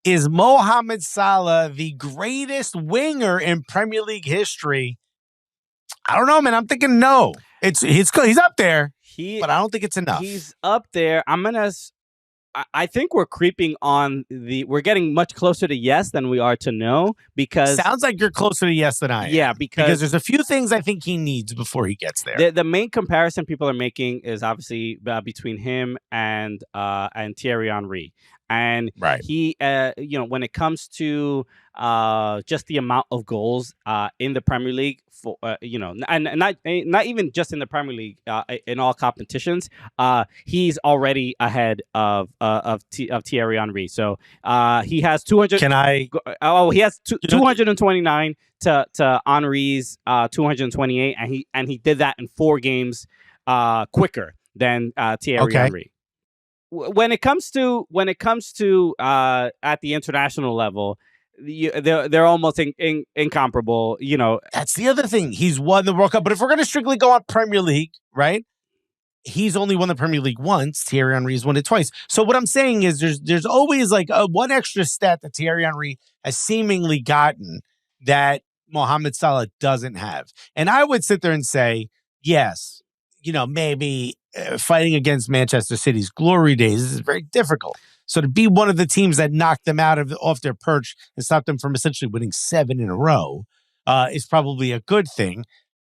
Is Mohamed Salah the greatest winger in Premier League history? I don't know, man. I'm thinking no. He's up there, but I don't think it's enough. He's up there. I think we're creeping on we're getting much closer to yes than we are to no, because sounds like you're closer to yes than I am. Yeah, because there's a few things I think he needs before he gets there. The main comparison people are making is obviously between him and Thierry Henry. And he, when it comes to just the amount of goals in the Premier League, for and not even just in the Premier League, in all competitions, he's already ahead of Thierry Henry. So he has 200. He has 229 to Henry's 228, and he did that in 4 games quicker than Thierry Henry. When it comes to at the international level, they're almost incomparable. That's the other thing. He's won the World Cup, but if we're going to strictly go on Premier League, right? He's only won the Premier League once. Thierry Henry's won it twice. So what I'm saying is, there's always like one extra stat that Thierry Henry has seemingly gotten that Mohamed Salah doesn't have, and I would sit there and say, yes, maybe. Fighting against Manchester City's glory days is very difficult. So to be one of the teams that knocked them off their perch and stopped them from essentially winning 7 in a row is probably a good thing.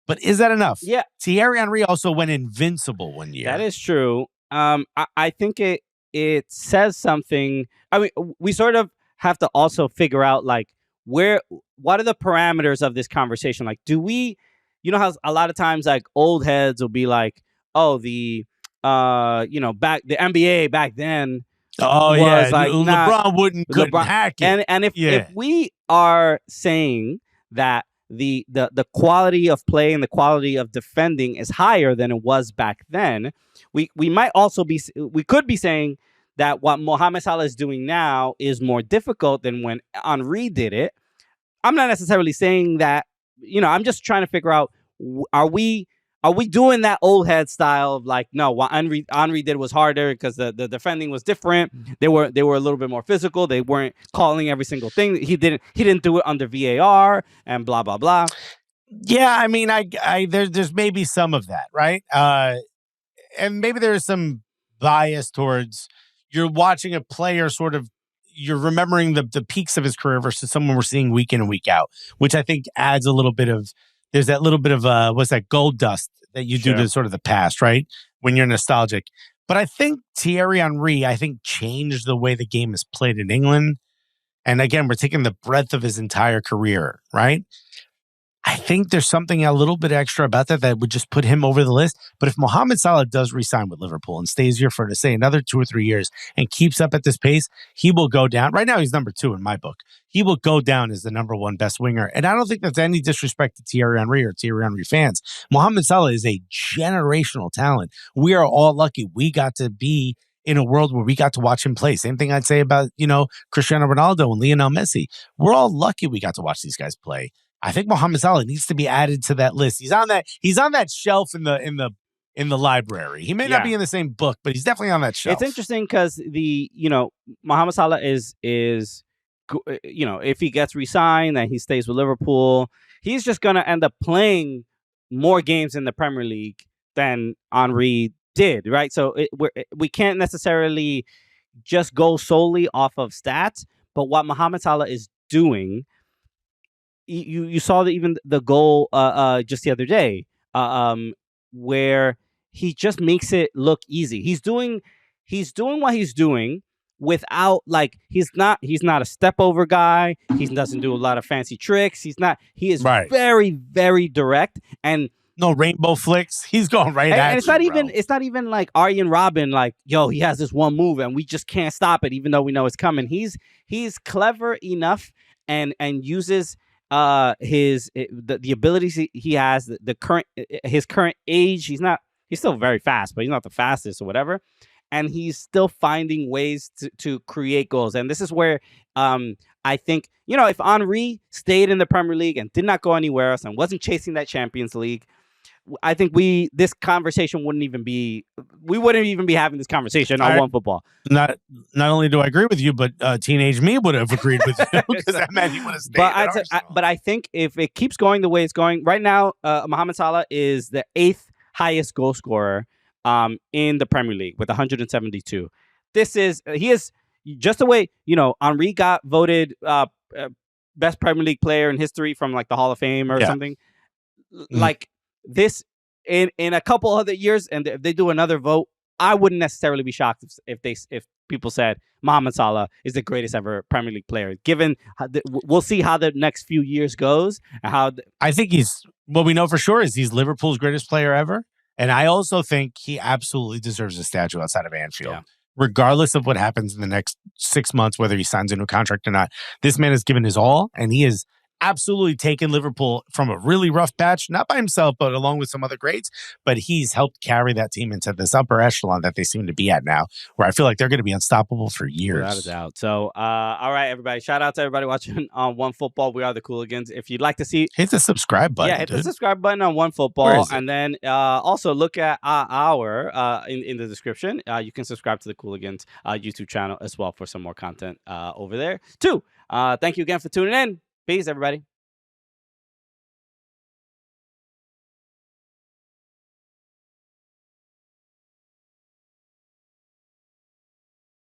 But is that enough? Yeah. Thierry Henry also went invincible one year. That is true. I think it says something. I mean, we sort of have to also figure out like what are the parameters of this conversation? Like, do we, how a lot of times like old heads will be like, oh, the NBA back then. Oh yeah, like, LeBron couldn't hack it. And if we are saying that the quality of play and the quality of defending is higher than it was back then, we could be saying that what Mohamed Salah is doing now is more difficult than when Henry did it. I'm not necessarily saying that. I'm just trying to figure out, are we doing that old head style of like, no, what Henry did was harder because the defending was different. They were a little bit more physical. They weren't calling every single thing. He didn't do it under VAR and blah blah blah. Yeah, I mean, there's maybe some of that, right? And maybe there's some bias towards you're watching a player you're remembering the peaks of his career versus someone we're seeing week in and week out, which I think adds a little bit of. There's that little bit of what's that gold dust that you do to sort of the past, right? When you're nostalgic. But I think Thierry Henry, changed the way the game is played in England. And again, we're taking the breadth of his entire career, right? I think there's something a little bit extra about that would just put him over the list. But if Mohamed Salah does re-sign with Liverpool and stays here for, say, another 2 or 3 years and keeps up at this pace, he will go down. Right now, he's number 2 in my book. He will go down as the number 1 best winger. And I don't think that's any disrespect to Thierry Henry or Thierry Henry fans. Mohamed Salah is a generational talent. We are all lucky we got to be in a world where we got to watch him play. Same thing I'd say about, Cristiano Ronaldo and Lionel Messi. We're all lucky we got to watch these guys play. I think Mohamed Salah needs to be added to that list. He's on that shelf in the library. He may not be in the same book, but he's definitely on that shelf. It's interesting because Mohamed Salah is if he gets re-signed and he stays with Liverpool, he's just going to end up playing more games in the Premier League than Henry did, right? So we can't necessarily just go solely off of stats, but what Mohamed Salah is doing. You saw even the goal just the other day where he just makes it look easy. He's doing what he's doing without he's not a step over guy. He doesn't do a lot of fancy tricks. He is very, very direct and no rainbow flicks. He's going right at you. And it's not even like Arjen Robben, he has this one move and we just can't stop it even though we know it's coming. He's clever enough and uses the abilities he has, his current age. He's still very fast, but he's not the fastest or whatever. And he's still finding ways to create goals. And this is where I think, if Henry stayed in the Premier League and did not go anywhere else and wasn't chasing that Champions League, I think this conversation we wouldn't even be having this conversation on OneFootball. Not only do I agree with you, but teenage me would have agreed with you because that meant he would have stayed at Arsenal. But I think if it keeps going the way it's going right now, Mohamed Salah is the 8th highest goal scorer in the Premier League with 172. He is just the way, Henry got voted best Premier League player in history from like the Hall of Fame or something. Like this in a couple other years, and if they do another vote, I wouldn't necessarily be shocked if people said Mohamed Salah is the greatest ever Premier League player. Given we'll see how the next few years goes, and I think what we know for sure is he's Liverpool's greatest player ever, and I also think he absolutely deserves a statue outside of Anfield. Yeah. Regardless of what happens in the next 6 months, whether he signs a new contract or not, this man has given his all, and he has absolutely taken Liverpool from a really rough patch, not by himself, but along with some other greats. But he's helped carry that team into this upper echelon that they seem to be at now, where I feel like they're going to be unstoppable for years. Without a doubt. So, all right, everybody. Shout out to everybody watching on OneFootball. We are the Cooligans. If you'd like to see, hit the subscribe button. Yeah, hit the subscribe button on OneFootball, and then also look at our in the description. You can subscribe to the Cooligans YouTube channel as well for some more content over there too. Thank you again for tuning in. Peace, everybody.